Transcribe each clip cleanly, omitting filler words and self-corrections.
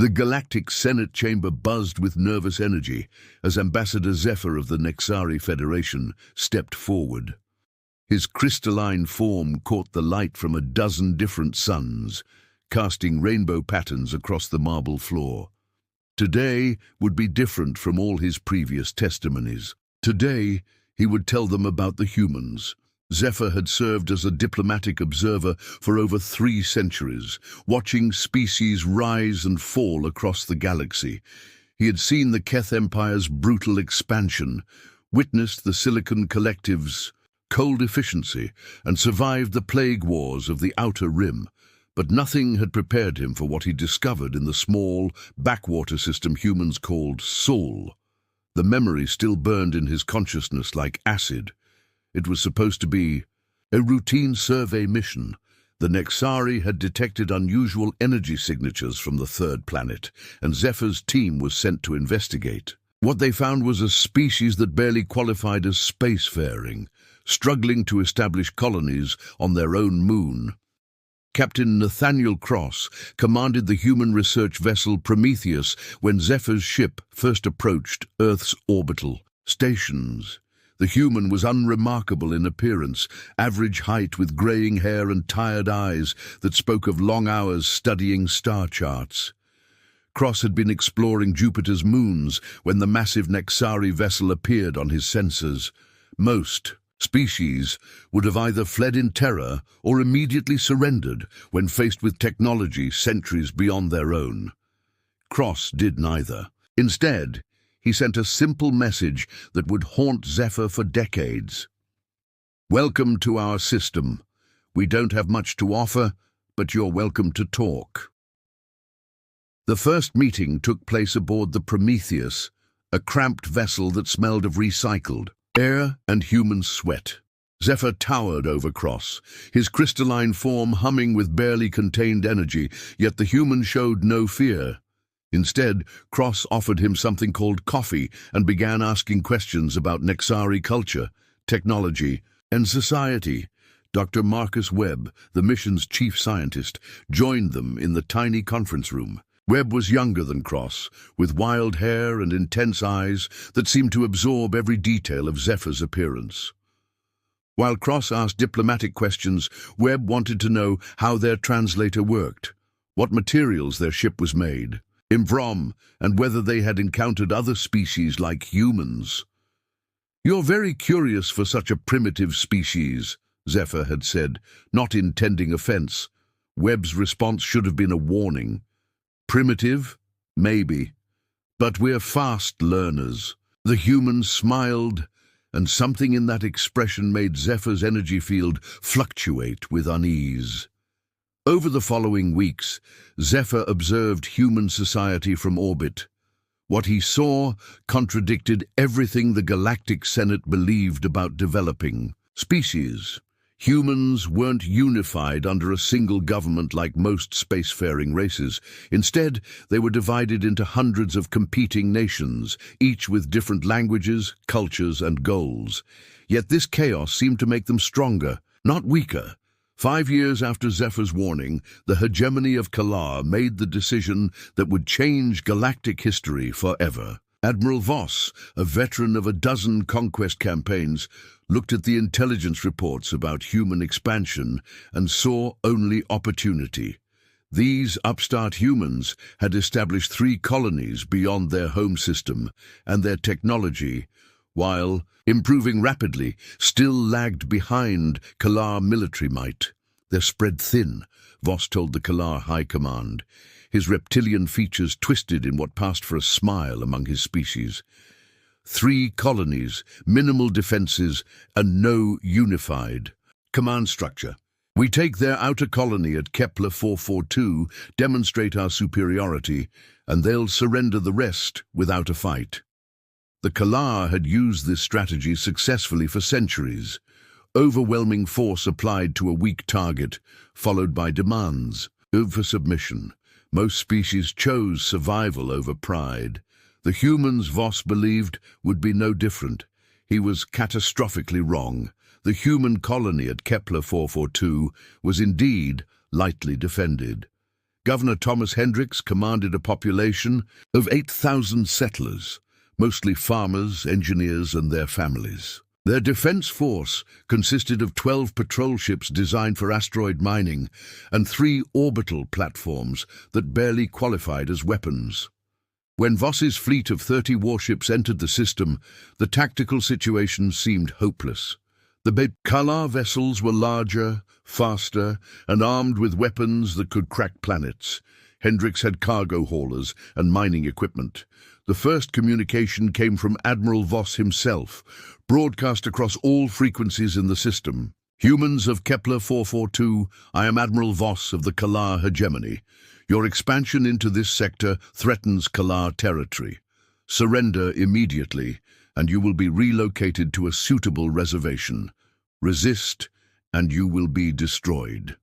The Galactic Senate chamber buzzed with nervous energy as Ambassador Zephyr of the Nexari Federation stepped forward. His crystalline form caught the light from a dozen different suns, casting rainbow patterns across the marble floor. Today would be different from all his previous testimonies. Today, he would tell them about the humans. Zephyr had served as a diplomatic observer for over 3 centuries, watching species rise and fall across the galaxy. He had seen the Keth Empire's brutal expansion, witnessed the Silicon Collective's cold efficiency, and survived the plague wars of the Outer Rim. But nothing had prepared him for what he discovered in the small, backwater system humans called Soul. The memory still burned in his consciousness like acid. It was supposed to be a routine survey mission. The Nexari had detected unusual energy signatures from the 3rd planet, and Zephyr's team was sent to investigate. What they found was a species that barely qualified as spacefaring, struggling to establish colonies on their own moon. Captain Nathaniel Cross commanded the human research vessel Prometheus when Zephyr's ship first approached Earth's orbital stations. The human was unremarkable in appearance, average height with graying hair and tired eyes that spoke of long hours studying star charts. Cross had been exploring Jupiter's moons when the massive Nexari vessel appeared on his sensors. Most species would have either fled in terror or immediately surrendered when faced with technology centuries beyond their own. Cross did neither. Instead, he sent a simple message that would haunt Zephyr for decades. "Welcome to our system. We don't have much to offer, but you're welcome to talk." The first meeting took place aboard the Prometheus, a cramped vessel that smelled of recycled air and human sweat. Zephyr towered over Cross, his crystalline form humming with barely contained energy, yet the human showed no fear. Instead, Cross offered him something called coffee and began asking questions about Nexari culture, technology, and society. Dr. Marcus Webb, the mission's chief scientist, joined them in the tiny conference room. Webb was younger than Cross, with wild hair and intense eyes that seemed to absorb every detail of Zephyr's appearance. While Cross asked diplomatic questions, Webb wanted to know how their translator worked, what materials their ship was made from, and whether they had encountered other species like humans. "You're very curious for such a primitive species," Zephyr had said, not intending offense. Webb's response should have been a warning. "Primitive? Maybe. But we're fast learners." The human smiled, and something in that expression made Zephyr's energy field fluctuate with unease. Over the following weeks, Zephyr observed human society from orbit. What he saw contradicted everything the Galactic Senate believed about developing species. Humans weren't unified under a single government like most spacefaring races. Instead, they were divided into hundreds of competing nations, each with different languages, cultures, and goals. Yet this chaos seemed to make them stronger, not weaker. 5 years after Zephyr's warning, the hegemony of Kalar made the decision that would change galactic history forever. Admiral Voss, a veteran of a dozen conquest campaigns, looked at the intelligence reports about human expansion and saw only opportunity. These upstart humans had established 3 colonies beyond their home system, and their technology, while improving rapidly, still lagged behind Kalar military might. "They're spread thin," Voss told the Kalar High Command. His reptilian features twisted in what passed for a smile among his species. 3 colonies, minimal defenses, and no unified command structure. "We take their outer colony at Kepler 442, demonstrate our superiority, and they'll surrender the rest without a fight." The Kalar had used this strategy successfully for centuries. Overwhelming force applied to a weak target, followed by demands for submission. Most species chose survival over pride. The humans, Voss believed, would be no different. He was catastrophically wrong. The human colony at Kepler 442 was indeed lightly defended. Governor Thomas Hendricks commanded a population of 8,000 settlers, mostly farmers, engineers, and their families. Their defense force consisted of 12 patrol ships designed for asteroid mining and 3 orbital platforms that barely qualified as weapons. When Voss's fleet of 30 warships entered the system, the tactical situation seemed hopeless. The Kalar vessels were larger, faster, and armed with weapons that could crack planets. Hendricks had cargo haulers and mining equipment. The first communication came from Admiral Voss himself, broadcast across all frequencies in the system. Humans of Kepler 442, I am Admiral Voss of the Kalar hegemony. Your expansion into this sector threatens Kalar territory. Surrender immediately, and you will be relocated to a suitable reservation. Resist, and you will be destroyed.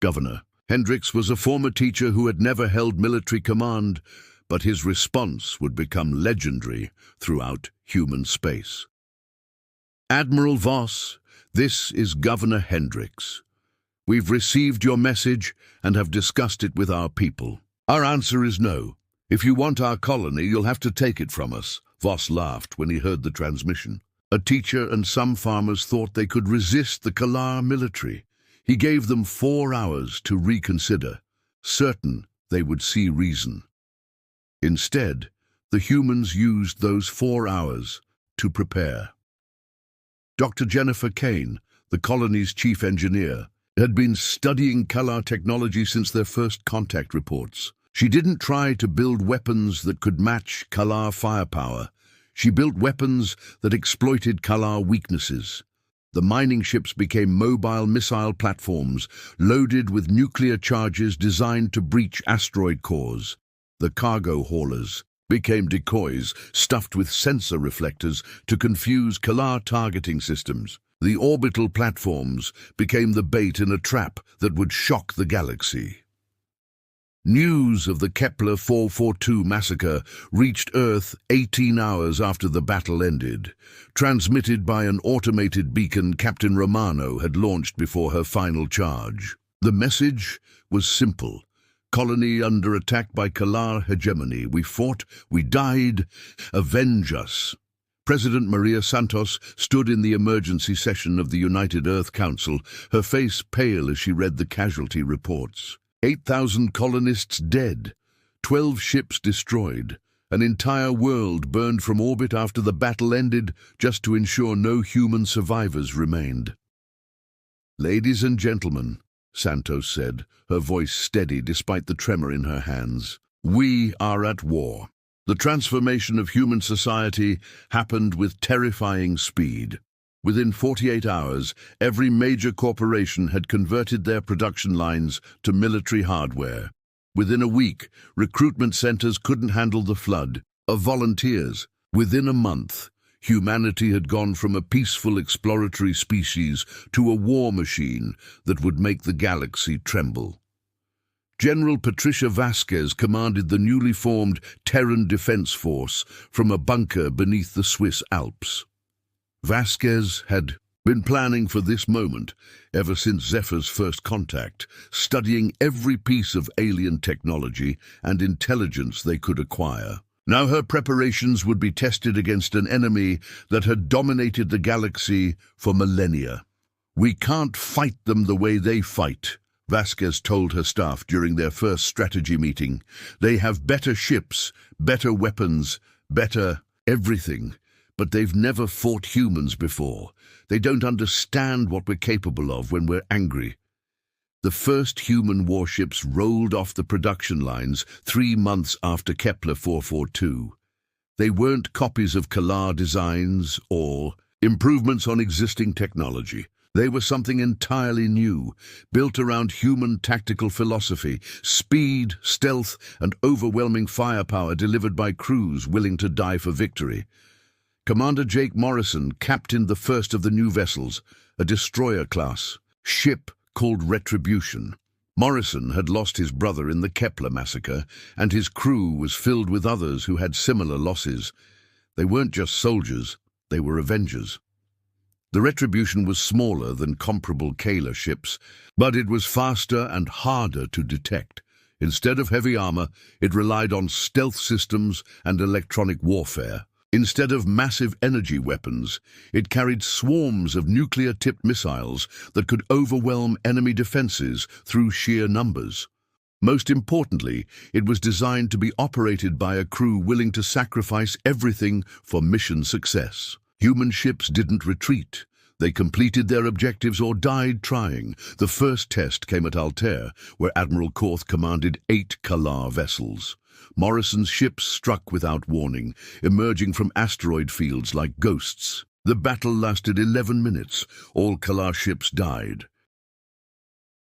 Governor. Hendricks was a former teacher who had never held military command, but his response would become legendary throughout human space. Admiral Voss, this is Governor Hendricks. We've received your message and have discussed it with our people. Our answer is no. If you want our colony, you'll have to take it from us. Voss laughed when he heard the transmission. A teacher and some farmers thought they could resist the Kalar military. He gave them 4 hours to reconsider, certain they would see reason. Instead, the humans used those 4 hours to prepare. Dr. Jennifer Kane, the colony's chief engineer, had been studying Kalar technology since their first contact reports. She didn't try to build weapons that could match Kalar firepower. She built weapons that exploited Kalar weaknesses. The mining ships became mobile missile platforms, loaded with nuclear charges designed to breach asteroid cores. The cargo haulers became decoys stuffed with sensor reflectors to confuse Kalar targeting systems. The orbital platforms became the bait in a trap that would shock the galaxy. News of the Kepler 442 massacre reached Earth 18 hours after the battle ended. Transmitted by an automated beacon Captain Romano had launched before her final charge. The message was simple. Colony under attack by Kalar hegemony. We fought, we died. Avenge us. President Maria Santos stood in the emergency session of the United Earth Council, her face pale as she read the casualty reports. 8,000 colonists dead, 12 ships destroyed, an entire world burned from orbit after the battle ended just to ensure no human survivors remained. Ladies and gentlemen, Santos said, her voice steady despite the tremor in her hands, we are at war. The transformation of human society happened with terrifying speed. Within 48 hours, every major corporation had converted their production lines to military hardware. Within a week, recruitment centers couldn't handle the flood of volunteers. Within a month, humanity had gone from a peaceful exploratory species to a war machine that would make the galaxy tremble. General Patricia Vasquez commanded the newly formed Terran Defense Force from a bunker beneath the Swiss Alps. Vasquez had been planning for this moment ever since Zephyr's first contact, studying every piece of alien technology and intelligence they could acquire. Now her preparations would be tested against an enemy that had dominated the galaxy for millennia. We can't fight them the way they fight, Vasquez told her staff during their first strategy meeting. They have better ships, better weapons, better everything. But they've never fought humans before. They don't understand what we're capable of when we're angry. The first human warships rolled off the production lines 3 months after Kepler 442. They weren't copies of Kalar designs or improvements on existing technology. They were something entirely new, built around human tactical philosophy, speed, stealth, and overwhelming firepower delivered by crews willing to die for victory. Commander Jake Morrison captained the first of the new vessels, a destroyer-class ship called Retribution. Morrison had lost his brother in the Kepler massacre, and his crew was filled with others who had similar losses. They weren't just soldiers, they were avengers. The Retribution was smaller than comparable Kayla ships, but it was faster and harder to detect. Instead of heavy armor, it relied on stealth systems and electronic warfare. Instead of massive energy weapons, it carried swarms of nuclear-tipped missiles that could overwhelm enemy defenses through sheer numbers. Most importantly, it was designed to be operated by a crew willing to sacrifice everything for mission success. Human ships didn't retreat. They completed their objectives or died trying. The first test came at Altair, where Admiral Korth commanded 8 Kalar vessels. Morrison's ships struck without warning, emerging from asteroid fields like ghosts. The battle lasted 11 minutes. All Kalar ships died.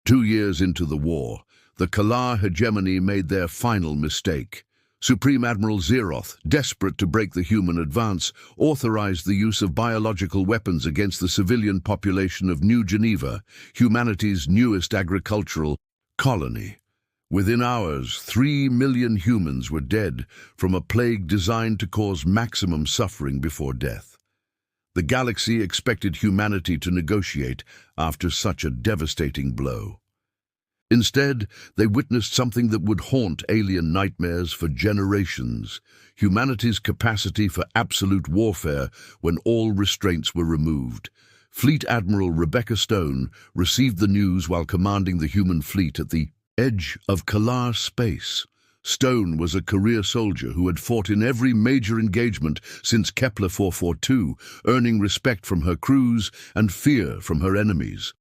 2 years into the war, the Kalar hegemony made their final mistake. Supreme Admiral Zeroth, desperate to break the human advance, authorized the use of biological weapons against the civilian population of New Geneva, humanity's newest agricultural colony. Within hours, 3 million humans were dead from a plague designed to cause maximum suffering before death. The galaxy expected humanity to negotiate after such a devastating blow. Instead, they witnessed something that would haunt alien nightmares for generations: humanity's capacity for absolute warfare when all restraints were removed. Fleet Admiral Rebecca Stone received the news while commanding the human fleet at the edge of Kalar space. Stone was a career soldier who had fought in every major engagement since Kepler 442, earning respect from her crews and fear from her enemies.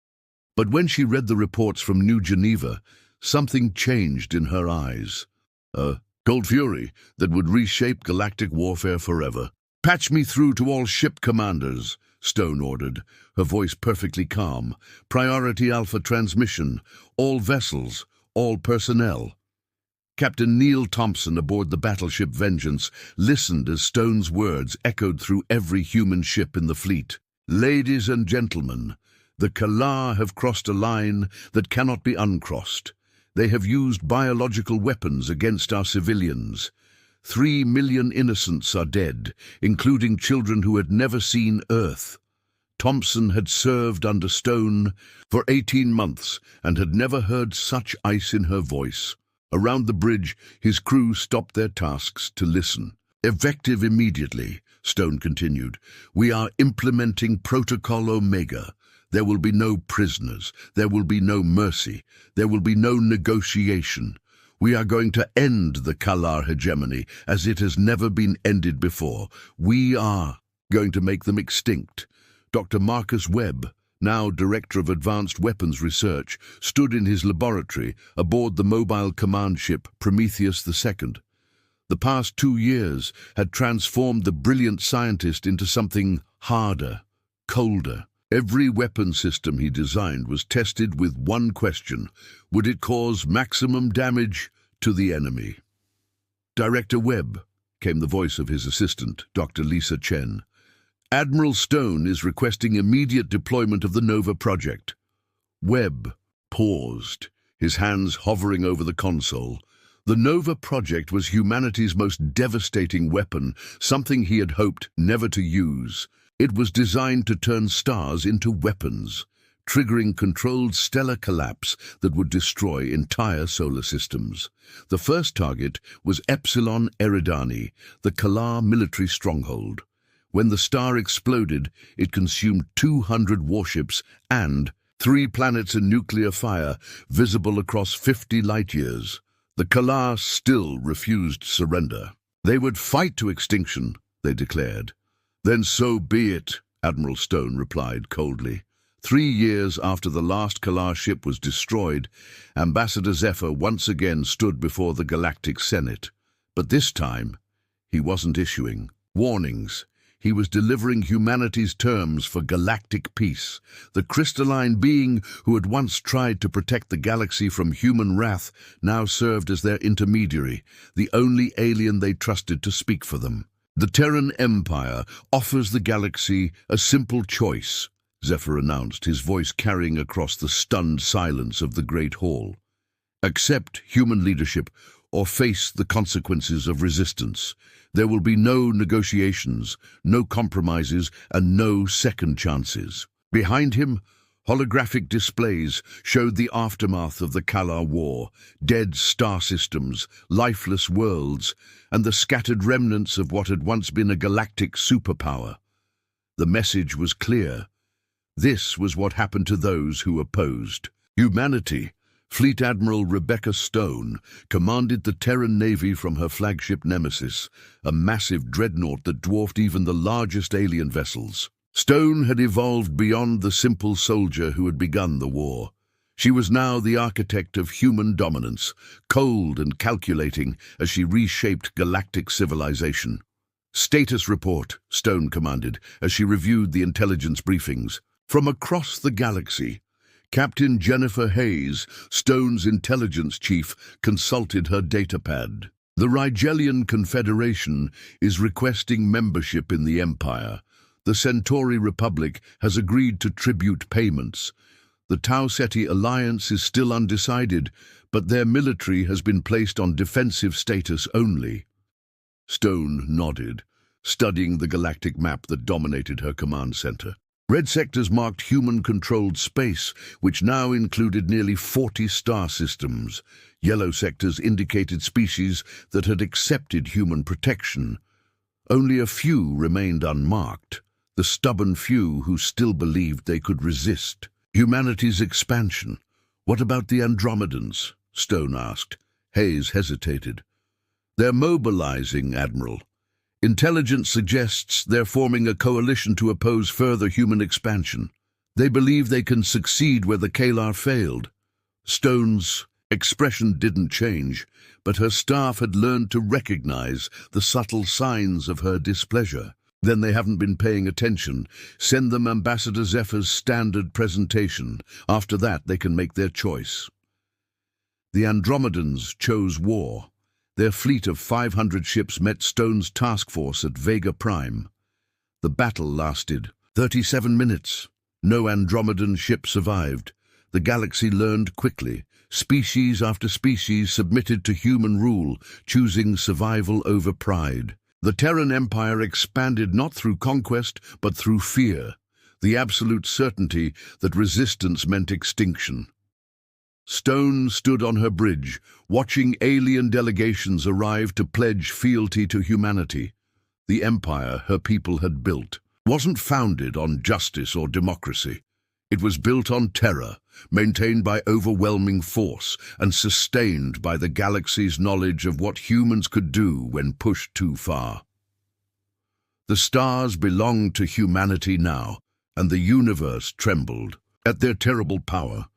But when she read the reports from New Geneva, something changed in her eyes. A cold fury that would reshape galactic warfare forever. "Patch me through to all ship commanders," Stone ordered, her voice perfectly calm. "Priority Alpha transmission. All vessels, all personnel." Captain Neil Thompson aboard the battleship Vengeance listened as Stone's words echoed through every human ship in the fleet. "Ladies and gentlemen, the Kalar have crossed a line that cannot be uncrossed. They have used biological weapons against our civilians. 3 million innocents are dead, including children who had never seen Earth. Thompson had served under Stone for 18 months and had never heard such ice in her voice. Around the bridge, his crew stopped their tasks to listen. "Effective immediately," Stone continued. "We are implementing Protocol Omega. There will be no prisoners. There will be no mercy. There will be no negotiation. We are going to end the Kalar hegemony as it has never been ended before. We are going to make them extinct." Dr. Marcus Webb, now Director of Advanced Weapons Research, stood in his laboratory aboard the mobile command ship Prometheus II. The past 2 years had transformed the brilliant scientist into something harder, colder. Every weapon system he designed was tested with one question: would it cause maximum damage to the enemy? "Director Webb," came the voice of his assistant, Dr. Lisa Chen. "Admiral Stone is requesting immediate deployment of the Nova project." Webb paused, his hands hovering over the console. The Nova project was humanity's most devastating weapon, something he had hoped never to use. It was designed to turn stars into weapons, triggering controlled stellar collapse that would destroy entire solar systems. The first target was Epsilon Eridani, the Kalar military stronghold. When the star exploded, it consumed 200 warships and 3 planets in nuclear fire, visible across 50 light-years. The Kalar still refused surrender. They would fight to extinction, they declared. "Then so be it," Admiral Stone replied coldly. 3 years after the last Kalar ship was destroyed, Ambassador Zephyr once again stood before the Galactic Senate. But this time, he wasn't issuing warnings. He was delivering humanity's terms for galactic peace. The crystalline being who had once tried to protect the galaxy from human wrath now served as their intermediary, the only alien they trusted to speak for them. "The Terran Empire offers the galaxy a simple choice," Zephyr announced, his voice carrying across the stunned silence of the Great Hall. "Accept human leadership, or face the consequences of resistance. There will be no negotiations, no compromises, and no second chances. Behind him, holographic displays showed the aftermath of the Kalar War, dead star systems, lifeless worlds, and the scattered remnants of what had once been a galactic superpower. The message was clear. This was what happened to those who opposed. Humanity. Fleet Admiral Rebecca Stone commanded the Terran Navy from her flagship Nemesis, a massive dreadnought that dwarfed even the largest alien vessels. Stone had evolved beyond the simple soldier who had begun the war. She was now the architect of human dominance, cold and calculating as she reshaped galactic civilization. "Status report," Stone commanded as she reviewed the intelligence briefings. From across the galaxy, Captain Jennifer Hayes, Stone's intelligence chief, consulted her datapad. "The Rigelian Confederation is requesting membership in the Empire. The Centauri Republic has agreed to tribute payments. The Tau Ceti alliance is still undecided, but their military has been placed on defensive status only." Stone nodded, studying the galactic map that dominated her command center. Red sectors marked human-controlled space, which now included nearly 40 star systems. Yellow sectors indicated species that had accepted human protection. Only a few remained unmarked, the stubborn few who still believed they could resist. "Humanity's expansion. What about the Andromedans?" Stone asked. Hayes hesitated. "They're mobilizing, Admiral. Intelligence suggests they're forming a coalition to oppose further human expansion. They believe they can succeed where the Kalar failed." Stone's expression didn't change, but her staff had learned to recognize the subtle signs of her displeasure. "Then they haven't been paying attention. Send them Ambassador Zephyr's standard presentation. After that, they can make their choice." The Andromedans chose war. Their fleet of 500 ships met Stone's task force at Vega Prime. The battle lasted 37 minutes. No Andromedan ship survived. The galaxy learned quickly. Species after species submitted to human rule, choosing survival over pride. The Terran Empire expanded not through conquest, but through fear, the absolute certainty that resistance meant extinction. Stone stood on her bridge, watching alien delegations arrive to pledge fealty to humanity. The empire her people had built wasn't founded on justice or democracy. It was built on terror, maintained by overwhelming force, and sustained by the galaxy's knowledge of what humans could do when pushed too far. The stars belonged to humanity now, and the universe trembled at their terrible power.